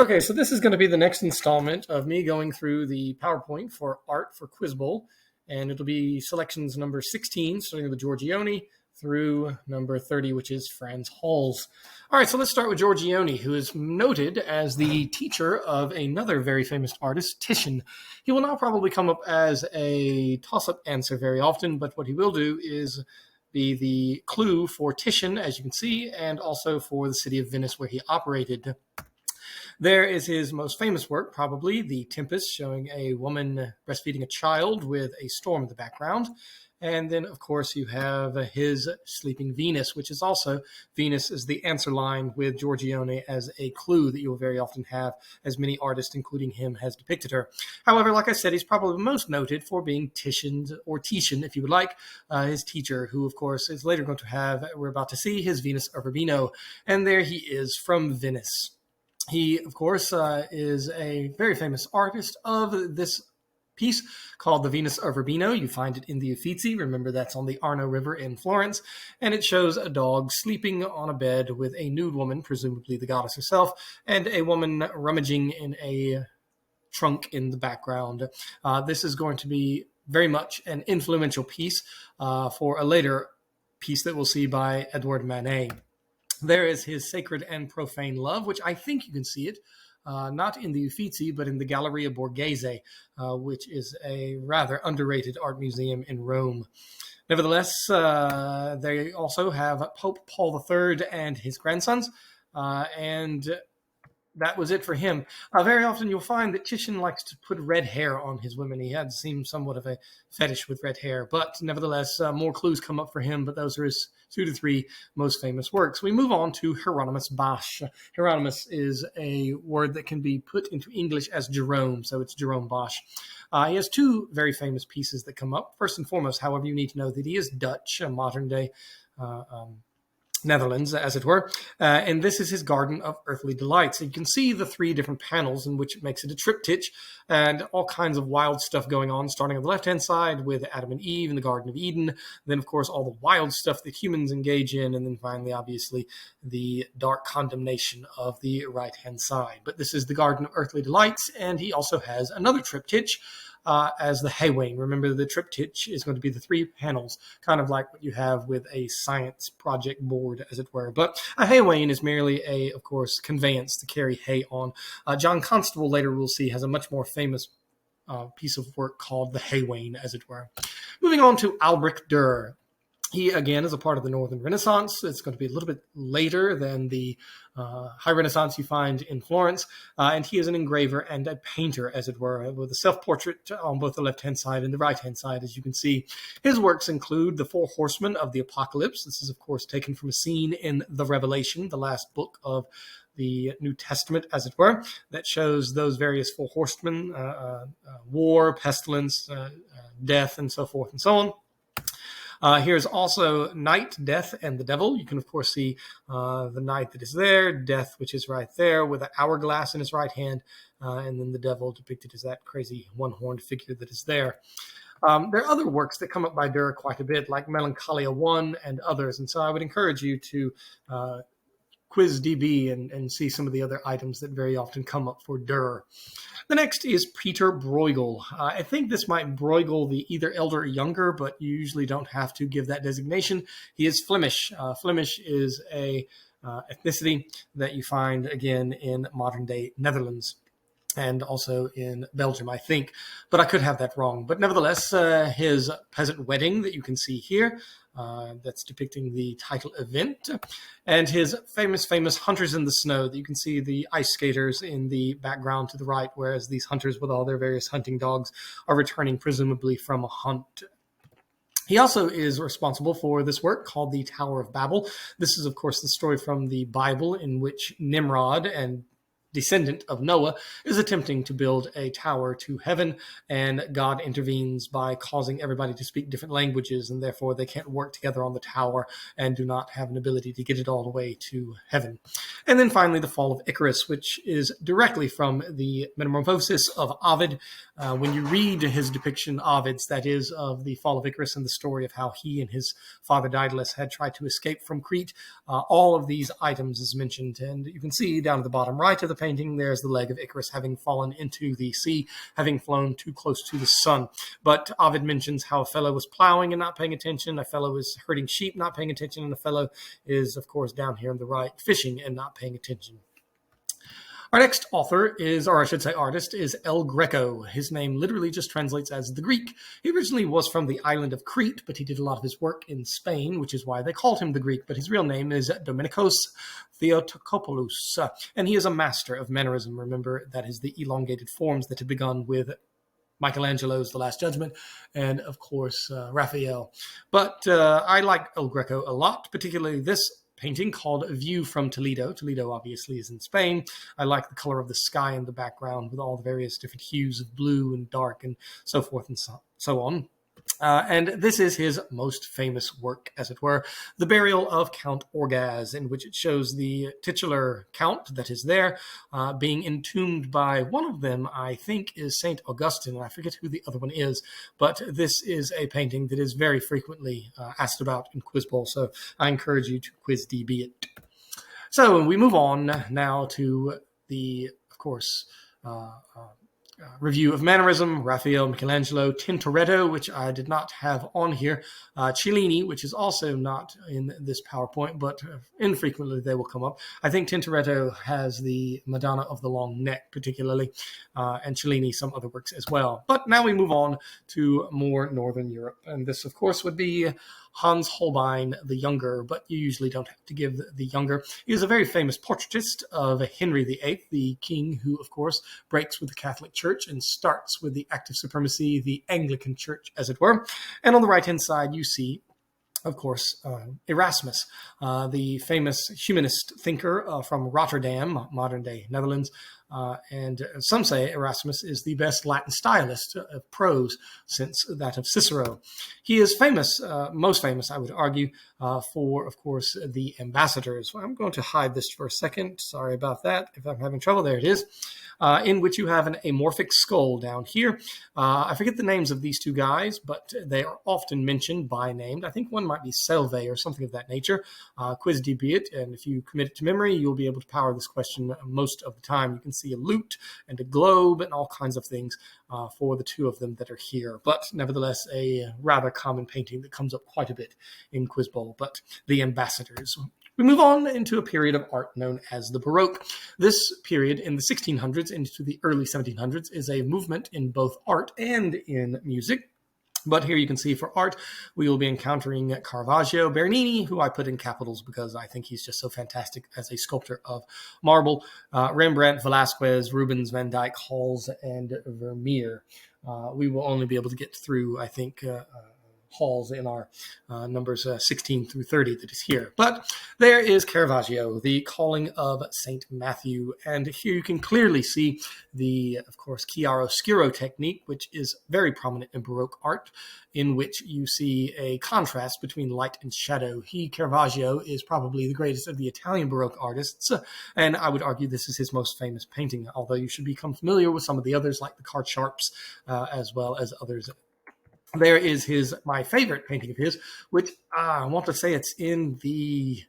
Okay, so this is going to be the next installment of me going through the PowerPoint for art for Quizbowl, and it'll be selections number 16, starting with Giorgione, through number 30, which is Franz Hals. All right, so let's start with Giorgione, who is noted as the teacher of another very famous artist, Titian. He will not probably come up as a toss-up answer very often, but what he will do is be the clue for Titian, as you can see, and also for the city of Venice where he operated. There is his most famous work, probably, The Tempest, showing a woman breastfeeding a child with a storm in the background. And then, of course, you have his Sleeping Venus, which is also Venus is the answer line with Giorgione as a clue that you will very often have, as many artists, including him, has depicted her. However, like I said, he's probably most noted for being Titian, or Titian, if you would like, his teacher, who, of course, is later going to have, we're about to see, his Venus of Urbino. And there he is from Venice. He, of course, is a very famous artist of this piece called the Venus of Urbino. You find it in the Uffizi. Remember, that's on the Arno River in Florence. And it shows a dog sleeping on a bed with a nude woman, presumably the goddess herself, and a woman rummaging in a trunk in the background. This is going to be very much an influential piece for a later piece that we'll see by Edouard Manet. There is his Sacred and Profane Love, which I think you can see it, not in the Uffizi, but in the Galleria Borghese, which is a rather underrated art museum in Rome. Nevertheless, they also have Pope Paul III and his grandsons, and that was it for him. Very often you'll find that Titian likes to put red hair on his women. He had seemed somewhat of a fetish with red hair, but nevertheless, more clues come up for him, but those are his 2 to 3 most famous works. We move on to Hieronymus Bosch. Hieronymus is a word that can be put into English as Jerome, so it's Jerome Bosch. He has 2 very famous pieces that come up. First and foremost, however, you need to know that he is Dutch, a modern-day Netherlands, as it were, and this is his Garden of Earthly Delights. You can see the 3 different panels in which it makes it a triptych, and all kinds of wild stuff going on, starting on the left-hand side with Adam and Eve in the Garden of Eden, then, of course, all the wild stuff that humans engage in, and then finally, obviously, the dark condemnation of the right-hand side. But this is the Garden of Earthly Delights, and he also has another triptych, as the Haywain. Remember, the triptych is going to be the 3 panels, kind of like what you have with a science project board, as it were. But a Haywain is merely a, of course, conveyance to carry hay on. John Constable, later we'll see, has a much more famous piece of work called the Haywain, as it were. Moving on to Albrecht Dürer. He, again, is a part of the Northern Renaissance. It's going to be a little bit later than the High Renaissance you find in Florence. And he is an engraver and a painter, as it were, with a self-portrait on both the left-hand side and the right-hand side, as you can see. His works include the 4 Horsemen of the Apocalypse. This is, of course, taken from a scene in the Revelation, the last book of the New Testament, as it were, that shows those various 4 horsemen, war, pestilence, death, and so forth and so on. Here's also Night, Death, and the Devil. You can, of course, see the Night that is there, Death, which is right there, with an hourglass in his right hand, and then the Devil depicted as that crazy one-horned figure that is there. There are other works that come up by Dürer quite a bit, like Melancholia 1 and others, and so I would encourage you to QuizDB and see some of the other items that very often come up for Dürer. The next is Peter Bruegel. I think this might Bruegel the either elder or younger, but you usually don't have to give that designation. He is Flemish. Flemish is a ethnicity that you find, again, in modern-day Netherlands and also in Belgium, I think. But I could have that wrong. But nevertheless, his Peasant Wedding that you can see here, that's depicting the title event, and his famous Hunters in the Snow, that you can see the ice skaters in the background to the right, whereas these hunters with all their various hunting dogs are returning presumably from a hunt. He also is responsible for this work called the Tower of Babel. This is, of course, the story from the Bible in which Nimrod, and descendant of Noah, is attempting to build a tower to heaven, and God intervenes by causing everybody to speak different languages, and therefore they can't work together on the tower and do not have an ability to get it all the way to heaven. And then finally, the Fall of Icarus, which is directly from the Metamorphosis of Ovid. When you read his depiction, Ovid's, that is, of the Fall of Icarus and the story of how he and his father Daedalus had tried to escape from Crete, all of these items is mentioned, and you can see down at the bottom right of the painting, there's the leg of Icarus having fallen into the sea, having flown too close to the sun. But Ovid mentions how a fellow was plowing and not paying attention, a fellow was herding sheep, not paying attention, and a fellow is, of course, down here on the right, fishing and not paying attention. Our next author is, or I should say artist, is El Greco. His name literally just translates as the Greek. He originally was from the island of Crete, but he did a lot of his work in Spain, which is why they called him the Greek. But his real name is Dominikos Theotokopoulos, and he is a master of mannerism. Remember, that is the elongated forms that had begun with Michelangelo's The Last Judgment, and of course, Raphael. But I like El Greco a lot, particularly this painting called A View from Toledo. Toledo obviously is in Spain. I like the color of the sky in the background with all the various different hues of blue and dark and so forth and so on. And this is his most famous work, as it were, The Burial of Count Orgaz, in which it shows the titular count that is there being entombed by one of them, I think, is St. Augustine. I forget who the other one is, but this is a painting that is very frequently asked about in Quizbowl, so I encourage you to QuizDB it. So we move on now to the, of course, review of mannerism, Raphael, Michelangelo, Tintoretto, which I did not have on here, Cellini, which is also not in this PowerPoint, but infrequently they will come up. I think Tintoretto has the Madonna of the Long Neck particularly, and Cellini some other works as well. But now we move on to more Northern Europe, and this, of course, would be Hans Holbein the Younger, but you usually don't have to give the Younger. He is a very famous portraitist of Henry VIII, the king who, of course, breaks with the Catholic Church and starts with the active supremacy, the Anglican Church, as it were. And on the right-hand side, you see, of course, Erasmus, the famous humanist thinker from Rotterdam, modern-day Netherlands. And some say Erasmus is the best Latin stylist of prose since that of Cicero. He is famous, most famous, I would argue, for, of course, the Ambassadors. I'm going to hide this for a second. Sorry about that. If I'm having trouble, there it is. In which you have an amorphic skull down here. I forget the names of these two guys, but they are often mentioned by name. I think one might be Selve or something of that nature. QuizDB it, and if you commit it to memory, you'll be able to power this question most of the time. You can see a lute and a globe and all kinds of things for the two of them that are here. But nevertheless, a rather common painting that comes up quite a bit in Quizbowl, but the Ambassadors. We move on into a period of art known as the Baroque. This period in the 1600s into the early 1700s is a movement in both art and in music. But here you can see for art, we will be encountering Caravaggio, Bernini, who I put in capitals because I think he's just so fantastic as a sculptor of marble, Rembrandt, Velázquez, Rubens, Van Dyck, Hals, and Vermeer. We will only be able to get through, I think, Halls in our numbers 16 through 30 that is here. But there is Caravaggio, the Calling of St. Matthew. And here you can clearly see the, of course, chiaroscuro technique, which is very prominent in Baroque art, in which you see a contrast between light and shadow. Caravaggio, is probably the greatest of the Italian Baroque artists, and I would argue this is his most famous painting, although you should become familiar with some of the others, like the card sharps, as well as others. There is my favorite painting of his, which I want to say it's in the,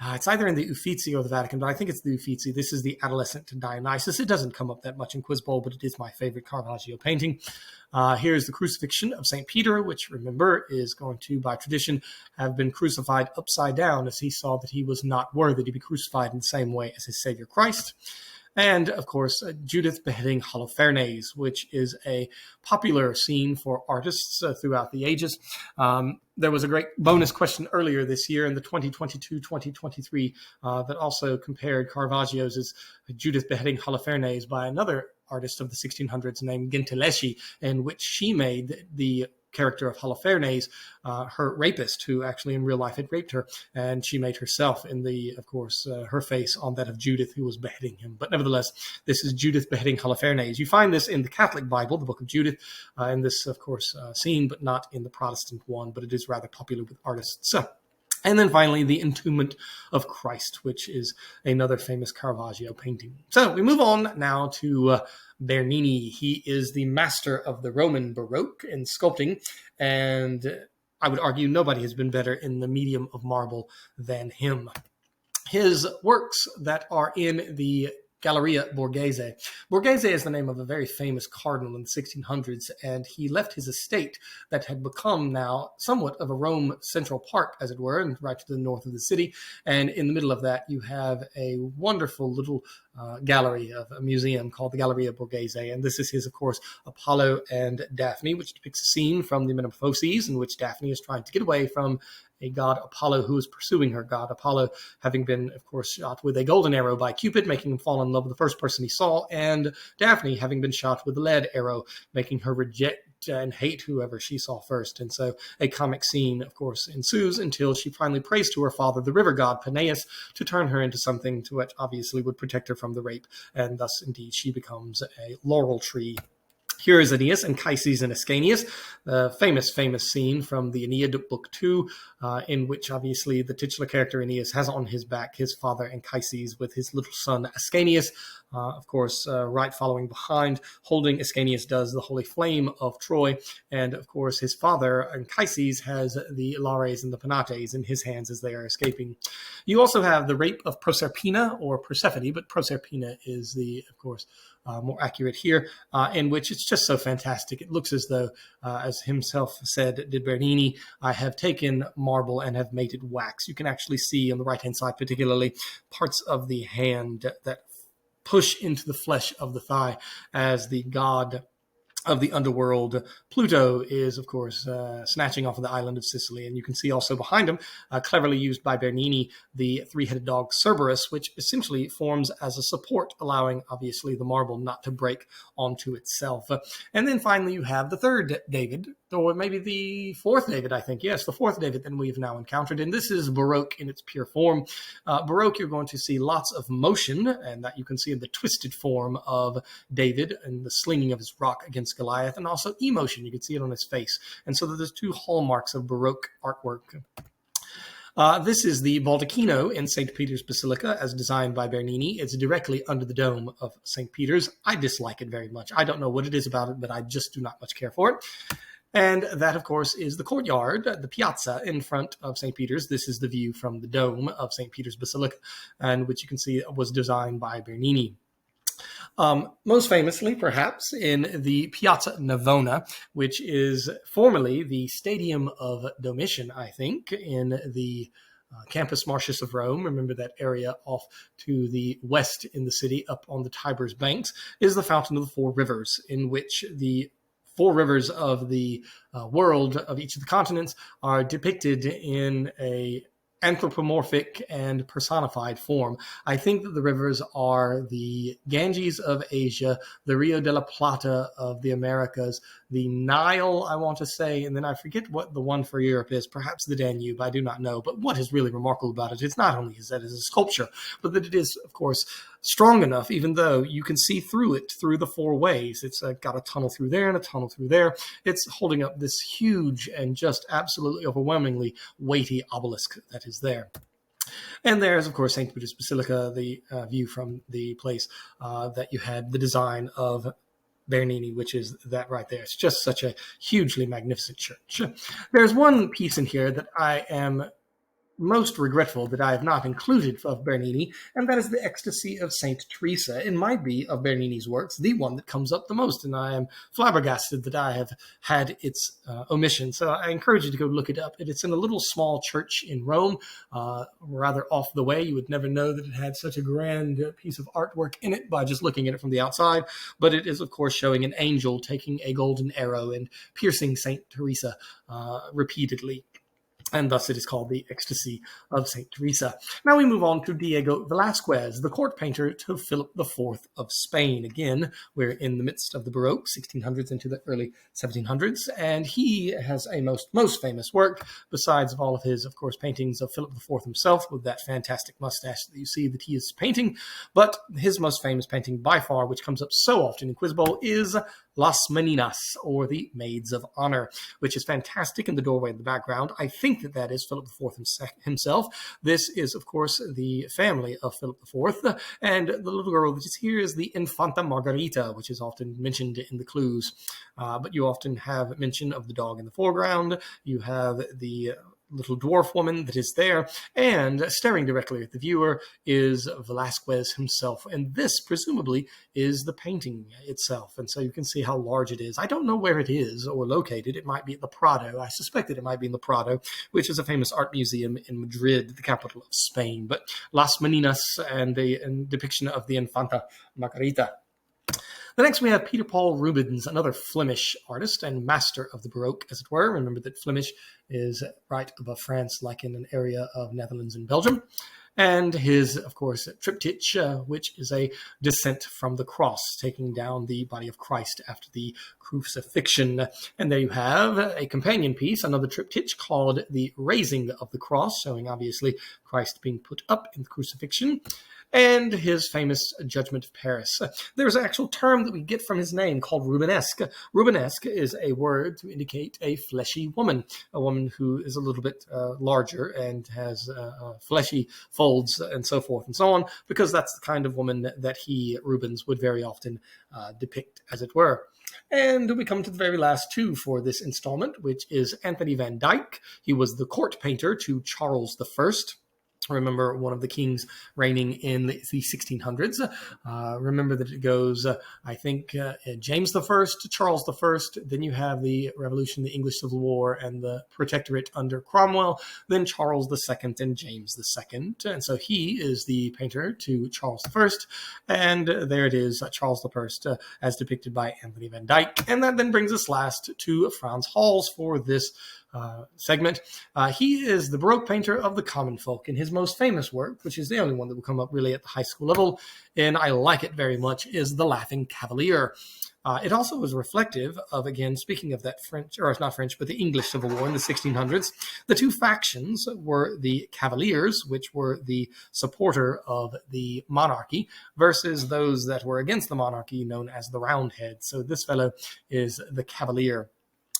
it's either in the Uffizi or the Vatican, but I think it's the Uffizi. This is the Adolescent Dionysus. It doesn't come up that much in Quizbowl, but it is my favorite Caravaggio painting. Here's the Crucifixion of St. Peter, which, remember, is going to, by tradition, have been crucified upside down as he saw that he was not worthy to be crucified in the same way as his Savior Christ. And, of course, Judith beheading Holofernes, which is a popular scene for artists throughout the ages. There was a great bonus question earlier this year in the 2022-2023 that also compared Caravaggio's Judith beheading Holofernes by another artist of the 1600s named Gentileschi, in which she made the character of Holofernes, her rapist, who actually in real life had raped her, and she made herself in the, of course, her face on that of Judith, who was beheading him. But nevertheless, this is Judith beheading Holofernes. You find this in the Catholic Bible, the Book of Judith, in this, of course, scene, but not in the Protestant one, but it is rather popular with artists. And then finally, the Entombment of Christ, which is another famous Caravaggio painting. So we move on now to Bernini. He is the master of the Roman Baroque in sculpting, and I would argue nobody has been better in the medium of marble than him. His works that are in the Galleria Borghese. Borghese is the name of a very famous cardinal in the 1600s, and he left his estate that had become now somewhat of a Rome central park, as it were, and right to the north of the city. And in the middle of that, you have a wonderful little gallery of a museum called the Galleria Borghese. And this is his, of course, Apollo and Daphne, which depicts a scene from the Metamorphoses in which Daphne is trying to get away from a god Apollo who is pursuing her. God Apollo having been, of course, shot with a golden arrow by Cupid, making him fall in love with the first person he saw, and Daphne having been shot with a lead arrow, making her reject and hate whoever she saw first. And so a comic scene, of course, ensues until she finally prays to her father, the river god Peneus, to turn her into something to which obviously would protect her from the rape. And thus, indeed, she becomes a laurel tree. Here is Aeneas, Anchises, and Ascanius, the famous scene from the Aeneid, Book 2, in which obviously the titular character Aeneas has on his back his father Anchises with his little son Ascanius, of course, right following behind, holding Ascanius does the holy flame of Troy, and of course his father Anchises has the Lares and the Penates in his hands as they are escaping. You also have the rape of Proserpina, or Persephone, but Proserpina is the, of course, more accurate here, in which it's just so fantastic. It looks as though, as himself said, did Bernini, I have taken marble and have made it wax. You can actually see on the right-hand side, particularly, parts of the hand that push into the flesh of the thigh as the god of the underworld, Pluto, is, of course, snatching off of the island of Sicily. And you can see also behind him, cleverly used by Bernini, the three-headed dog Cerberus, which essentially forms as a support, allowing, obviously, the marble not to break onto itself. And then finally, you have the third David, or maybe the fourth David, I think. Yes, the fourth David that we've now encountered. And this is Baroque in its pure form. Baroque, you're going to see lots of motion, and that you can see in the twisted form of David and the slinging of his rock against Goliath, and also emotion. You can see it on his face. And so there's two hallmarks of Baroque artwork. This is the Baldacchino in St. Peter's Basilica, as designed by Bernini. It's directly under the dome of St. Peter's. I dislike it very much. I don't know what it is about it, but I just do not much care for it. And that, of course, is the courtyard, the piazza in front of St. Peter's. This is the view from the dome of St. Peter's Basilica, and which you can see was designed by Bernini. Most famously, perhaps, in the Piazza Navona, which is formerly the Stadium of Domitian, I think, in the Campus Martius of Rome. Remember that area off to the west in the city, up on the Tiber's banks, is the Fountain of the Four Rivers, in which the four rivers of the world of each of the continents are depicted in a anthropomorphic and personified form. I think that the rivers are the Ganges of Asia, the Rio de la Plata of the Americas, the Nile, I want to say, and then I forget what the one for Europe is, perhaps the Danube, I do not know. But what is really remarkable about it is not only that it is a sculpture, but that it is, of course, strong enough, even though you can see through it through the four ways. It's got a tunnel through there and a tunnel through there. It's holding up this huge and just absolutely overwhelmingly weighty obelisk that is there. And there's, of course, St. Peter's Basilica, the view from the place that you had the design of Bernini, which is that right there. It's just such a hugely magnificent church. There's one piece in here that I am most regretful that I have not included of Bernini, and that is the Ecstasy of Saint Teresa. It might be, of Bernini's works, the one that comes up the most, and I am flabbergasted that I have had its omission. So I encourage you to go look it up. It's in a little small church in Rome, rather off the way. You would never know that it had such a grand piece of artwork in it by just looking at it from the outside, but it is, of course, showing an angel taking a golden arrow and piercing Saint Teresa repeatedly. And thus it is called the Ecstasy of St. Teresa. Now we move on to Diego Velázquez, the court painter to Philip IV of Spain. Again, we're in the midst of the Baroque, 1600s into the early 1700s, and he has a most famous work, besides of all of his, of course, paintings of Philip IV himself, with that fantastic mustache that you see that he is painting. But his most famous painting by far, which comes up so often in Quizbowl, is Las Meninas, or the Maids of Honor, which is fantastic in the doorway in the background. I think that is Philip IV himself. This is, of course, the family of Philip IV, and the little girl that is here is the Infanta Margarita, which is often mentioned in the clues. But you often have mention of the dog in the foreground. You have the little dwarf woman that is there, and staring directly at the viewer is Velasquez himself. And this, presumably, is the painting itself. And so you can see how large it is. I don't know where it is or located. It might be at the Prado. I suspect that it might be in the Prado, which is a famous art museum in Madrid, the capital of Spain. But Las Meninas and the depiction of the Infanta Margarita. The next we have Peter Paul Rubens, another Flemish artist and master of the Baroque, as it were. Remember that Flemish is right above France, like in an area of Netherlands and Belgium. And his, of course, triptych, which is a descent from the cross, taking down the body of Christ after the crucifixion. And there you have a companion piece, another triptych called the Raising of the Cross, showing obviously Christ being put up in the crucifixion, and his famous Judgment of Paris. There's an actual term that we get from his name called Rubenesque. Rubenesque is a word to indicate a fleshy woman, a woman who is a little bit larger and has fleshy folds and so forth and so on, because that's the kind of woman that Rubens, would very often depict, as it were. And we come to the very last two for this installment, which is Anthony van Dyck. He was the court painter to Charles I. Remember, one of the kings reigning in the 1600s. Remember that it goes, I think, James I, Charles I, then you have the Revolution, the English Civil War, and the Protectorate under Cromwell, then Charles II and James II. And so he is the painter to Charles I, and there it is, Charles I, as depicted by Anthony van Dyck. And that then brings us last to Frans Hals for this segment. He is the Baroque painter of the common folk, and his most famous work, which is the only one that will come up really at the high school level, and I like it very much, is The Laughing Cavalier. It also was reflective of, again, speaking of that French, or not French, but the English Civil War in the 1600s. The two factions were the Cavaliers, which were the supporter of the monarchy, versus those that were against the monarchy, known as the Roundheads. So this fellow is the Cavalier,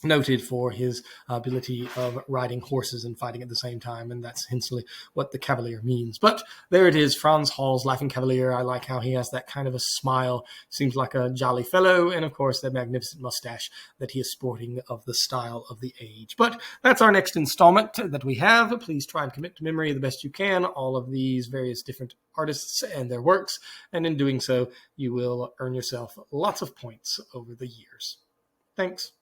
noted for his ability of riding horses and fighting at the same time, and that's hensely what the Cavalier means. But there it is, Frans Hals, Laughing Cavalier. I like how he has that kind of a smile, seems like a jolly fellow, and of course that magnificent mustache that he is sporting of the style of the age. But that's our next installment that we have. Please try and commit to memory the best you can all of these various different artists and their works, and in doing so, you will earn yourself lots of points over the years. Thanks.